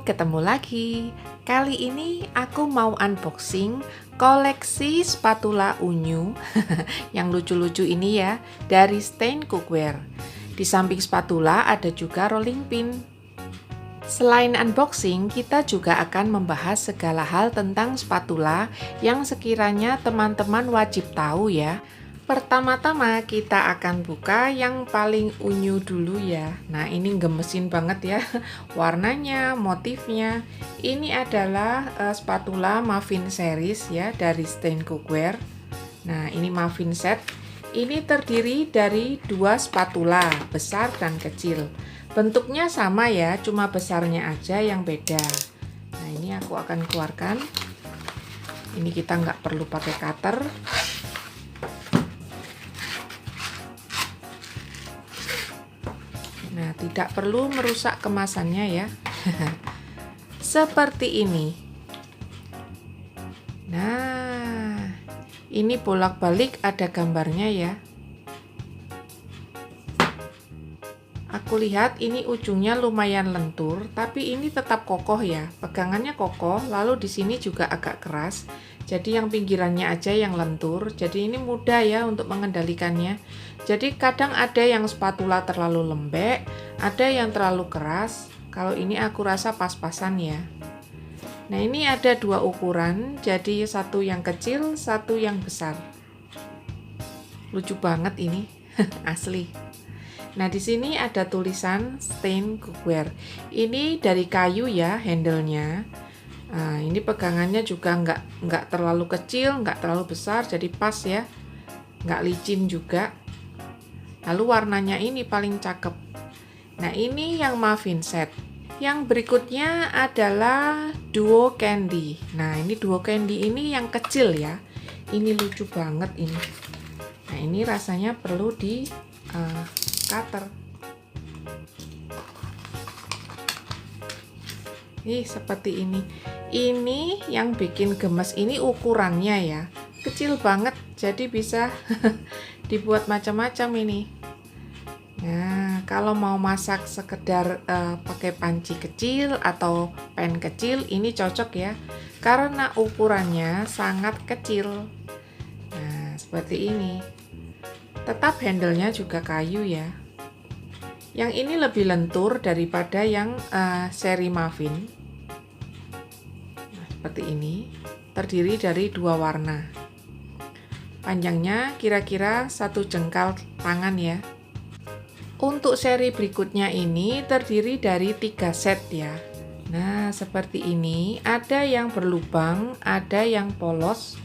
ketemu lagi. Kali ini aku mau unboxing koleksi spatula unyu yang lucu-lucu ini ya, dari Stain Cookware. Di samping spatula ada juga rolling pin. Selain unboxing, kita juga akan membahas segala hal tentang spatula yang sekiranya teman-teman wajib tahu ya. Pertama-tama kita akan buka yang paling unyu dulu ya. Nah, ini gemesin banget ya warnanya, motifnya. Ini adalah spatula muffin series ya dari Stain Cookware. Nah, ini muffin set. Ini terdiri dari dua spatula, besar dan kecil. Bentuknya sama ya, cuma besarnya aja yang beda. Nah, ini aku akan keluarkan. Ini kita nggak perlu pakai cutter. Nah, tidak perlu merusak kemasannya ya. Seperti ini. Nah, ini bolak-balik ada gambarnya ya. Aku lihat ini ujungnya lumayan lentur, tapi ini tetap kokoh ya. Pegangannya kokoh, lalu di sini juga agak keras. Jadi yang pinggirannya aja yang lentur. Jadi ini mudah ya untuk mengendalikannya. Jadi kadang ada yang spatula terlalu lembek, ada yang terlalu keras. Kalau ini aku rasa pas-pasan ya. Nah, ini ada dua ukuran, jadi satu yang kecil, satu yang besar. Lucu banget ini, asli. Nah, di sini ada tulisan Stain Cookware. Ini dari kayu ya handle-nya. Nah, ini pegangannya juga nggak terlalu kecil, nggak terlalu besar, jadi pas ya. Nggak licin juga. Lalu warnanya ini paling cakep. Nah, ini yang muffin set. Yang berikutnya adalah duo candy. Nah, ini duo candy ini yang kecil ya. Ini lucu banget ini. Nah, ini rasanya perlu di cutter. Seperti ini. Ini yang bikin gemes, ini ukurannya ya. Kecil banget, jadi bisa dibuat macam-macam ini. Nah, kalau mau masak sekedar pakai panci kecil atau pan kecil, ini cocok ya. Karena ukurannya sangat kecil. Nah, seperti ini. Tetap handle-nya juga kayu ya. Yang ini lebih lentur daripada yang seri muffin. Nah, seperti ini. Terdiri dari dua warna. Panjangnya kira-kira 1 jengkal tangan ya. Untuk seri berikutnya ini terdiri dari 3 set ya. Nah, seperti ini. Ada yang berlubang, ada yang polos,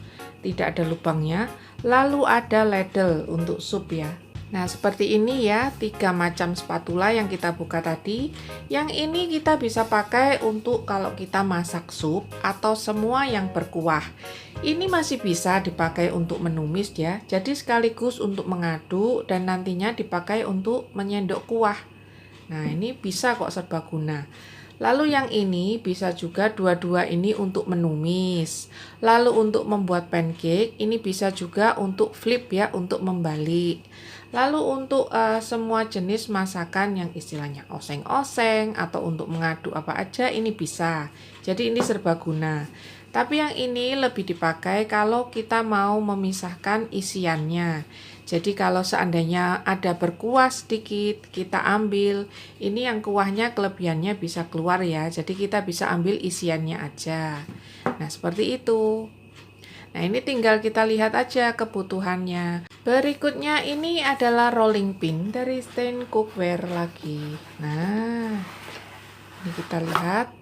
tidak ada lubangnya. Lalu ada ladle untuk sup ya. Nah, seperti ini ya, 3 macam spatula yang kita buka tadi. Yang ini kita bisa pakai untuk kalau kita masak sup atau semua yang berkuah. Ini masih bisa dipakai untuk menumis ya. Jadi sekaligus untuk mengaduk dan nantinya dipakai untuk menyendok kuah. Nah, ini bisa kok serbaguna. Lalu yang ini bisa juga dua-dua ini untuk menumis. Lalu untuk membuat pancake, ini bisa juga untuk flip ya, untuk membalik. Lalu untuk semua jenis masakan yang istilahnya oseng-oseng atau untuk mengaduk apa aja, ini bisa. Jadi ini serbaguna. Tapi yang ini lebih dipakai kalau kita mau memisahkan isiannya. Jadi kalau seandainya ada berkuah sedikit, kita ambil. Ini yang kuahnya kelebihannya bisa keluar ya. Jadi kita bisa ambil isiannya aja. Nah, seperti itu. Nah, ini tinggal kita lihat aja kebutuhannya. Berikutnya ini adalah rolling pin dari Stain Cookware lagi. Nah, ini kita lihat.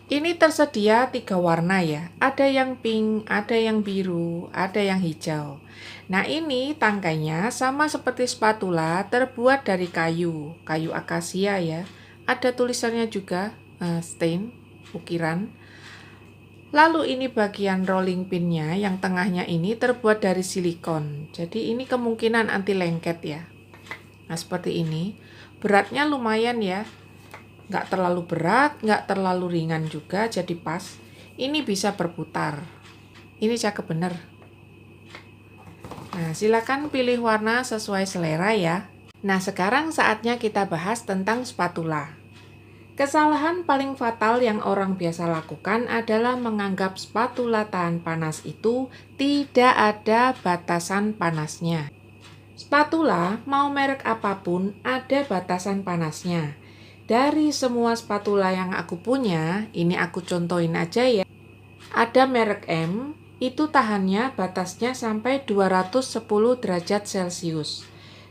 Ini tersedia 3 warna ya. Ada yang pink, ada yang biru, ada yang hijau. Nah, ini tangkainya sama seperti spatula, terbuat dari kayu akasia ya. Ada tulisannya juga Stain, ukiran. Lalu ini bagian rolling pinnya, yang tengahnya ini terbuat dari silikon. Jadi ini kemungkinan anti lengket ya. Nah, seperti ini. Beratnya lumayan ya. Nggak terlalu berat, nggak terlalu ringan juga, jadi pas. Ini bisa berputar. Ini cakep bener. Nah, silakan pilih warna sesuai selera ya. Nah, sekarang saatnya kita bahas tentang spatula. Kesalahan paling fatal yang orang biasa lakukan adalah menganggap spatula tahan panas itu tidak ada batasan panasnya. Spatula, mau merek apapun, ada batasan panasnya. Dari semua spatula yang aku punya, ini aku contohin aja ya. Ada merek M, itu tahannya batasnya sampai 210 derajat Celcius.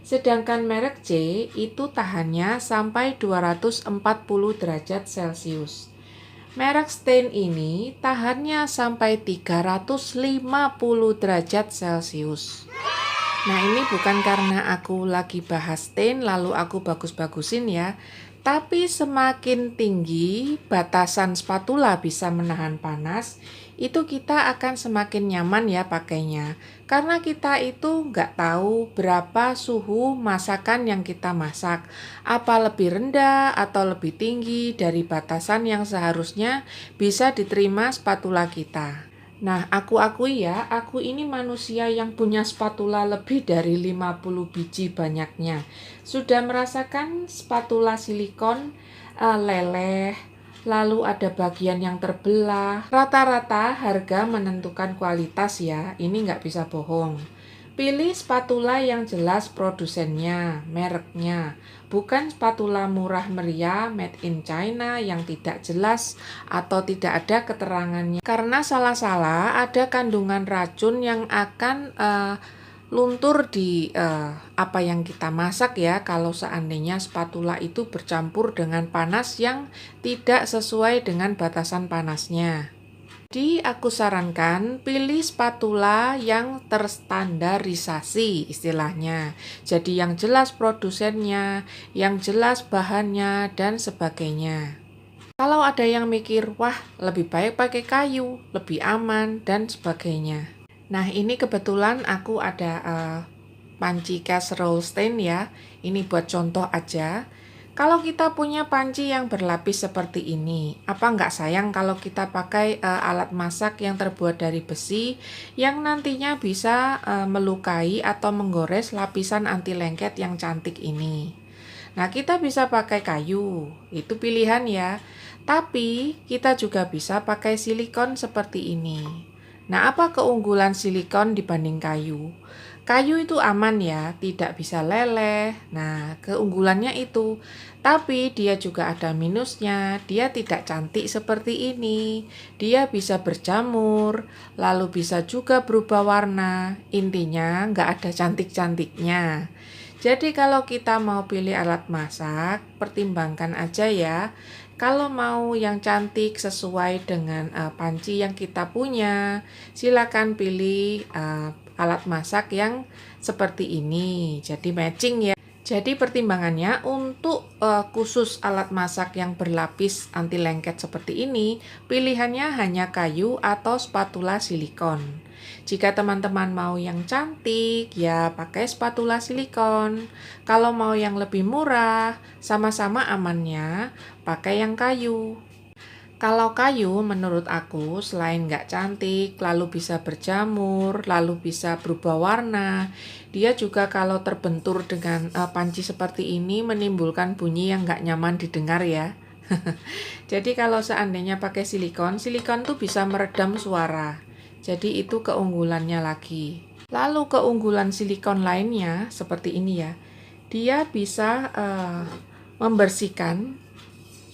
Sedangkan merek C itu tahannya sampai 240 derajat Celcius. Merek Stain ini tahannya sampai 350 derajat Celcius. Nah, ini bukan karena aku lagi bahas stain lalu aku bagus-bagusin ya. Tapi semakin tinggi batasan spatula bisa menahan panas, itu kita akan semakin nyaman ya pakainya. Karena kita itu nggak tahu berapa suhu masakan yang kita masak. Apa lebih rendah atau lebih tinggi dari batasan yang seharusnya bisa diterima spatula kita. Nah, aku akui ya, aku ini manusia yang punya spatula lebih dari 50 biji banyaknya. Sudah merasakan spatula silikon leleh, lalu ada bagian yang terbelah. Rata-rata harga menentukan kualitas ya, ini nggak bisa bohong. Pilih spatula yang jelas produsennya, mereknya, bukan spatula murah meriah made in China yang tidak jelas atau tidak ada keterangannya. Karena salah-salah ada kandungan racun yang akan luntur di apa yang kita masak ya, kalau seandainya spatula itu bercampur dengan panas yang tidak sesuai dengan batasan panasnya. Jadi aku sarankan pilih spatula yang terstandarisasi istilahnya. Jadi yang jelas produsennya, yang jelas bahannya dan sebagainya. Kalau ada yang mikir, wah lebih baik pakai kayu, lebih aman dan sebagainya. Nah, ini kebetulan aku ada panci casserole stain ya. Ini buat contoh aja. Kalau kita punya panci yang berlapis seperti ini, apa nggak sayang kalau kita pakai alat masak yang terbuat dari besi yang nantinya bisa melukai atau menggores lapisan anti lengket yang cantik ini. Nah, kita bisa pakai kayu, itu pilihan ya. Tapi kita juga bisa pakai silikon seperti ini. Nah, apa keunggulan silikon dibanding kayu? Kayu itu aman ya, tidak bisa leleh. Nah, keunggulannya itu. Tapi dia juga ada minusnya, dia tidak cantik seperti ini. Dia bisa berjamur, lalu bisa juga berubah warna. Intinya nggak ada cantik-cantiknya. Jadi kalau kita mau pilih alat masak, pertimbangkan aja ya. Kalau mau yang cantik sesuai dengan panci yang kita punya, silakan pilih alat masak yang seperti ini. Jadi matching ya. Jadi pertimbangannya untuk khusus alat masak yang berlapis anti lengket seperti ini, pilihannya hanya kayu atau spatula silikon. Jika teman-teman mau yang cantik, ya pakai spatula silikon. Kalau mau yang lebih murah, sama-sama amannya, pakai yang kayu. Kalau kayu menurut aku selain nggak cantik, lalu bisa berjamur, lalu bisa berubah warna, dia juga kalau terbentur dengan panci seperti ini menimbulkan bunyi yang nggak nyaman didengar ya. Jadi kalau seandainya pakai silikon, silikon tuh bisa meredam suara. Jadi itu keunggulannya lagi. Lalu keunggulan silikon lainnya seperti ini ya, dia bisa membersihkan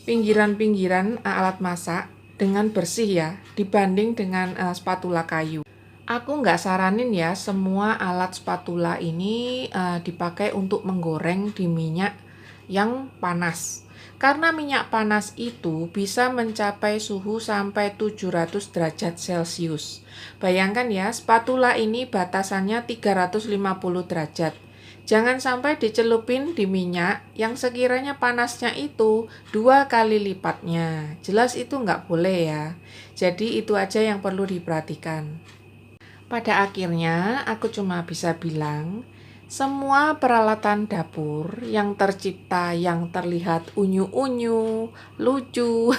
pinggiran-pinggiran alat masak dengan bersih ya, dibanding dengan spatula kayu. Aku nggak saranin ya semua alat spatula ini dipakai untuk menggoreng di minyak yang panas. Karena minyak panas itu bisa mencapai suhu sampai 700 derajat Celcius. Bayangkan ya, spatula ini batasannya 350 derajat. Jangan sampai dicelupin di minyak yang sekiranya panasnya itu 2 kali lipatnya. Jelas itu nggak boleh ya. Jadi itu aja yang perlu diperhatikan. Pada akhirnya aku cuma bisa bilang, semua peralatan dapur yang tercipta yang terlihat unyu-unyu, lucu,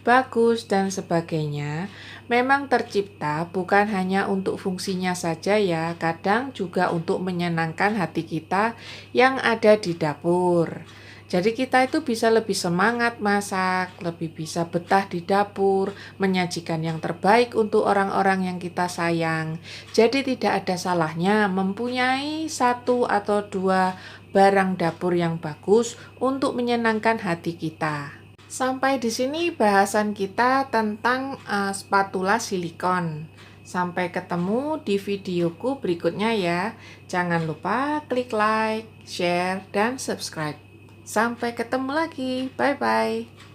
bagus dan sebagainya memang tercipta bukan hanya untuk fungsinya saja ya, kadang juga untuk menyenangkan hati kita yang ada di dapur. Jadi kita itu bisa lebih semangat masak, lebih bisa betah di dapur, menyajikan yang terbaik untuk orang-orang yang kita sayang. Jadi tidak ada salahnya mempunyai satu atau dua barang dapur yang bagus untuk menyenangkan hati kita. Sampai di sini bahasan kita tentang spatula silikon. Sampai ketemu di videoku berikutnya ya. Jangan lupa klik like, share, dan subscribe. Sampai ketemu lagi. Bye-bye.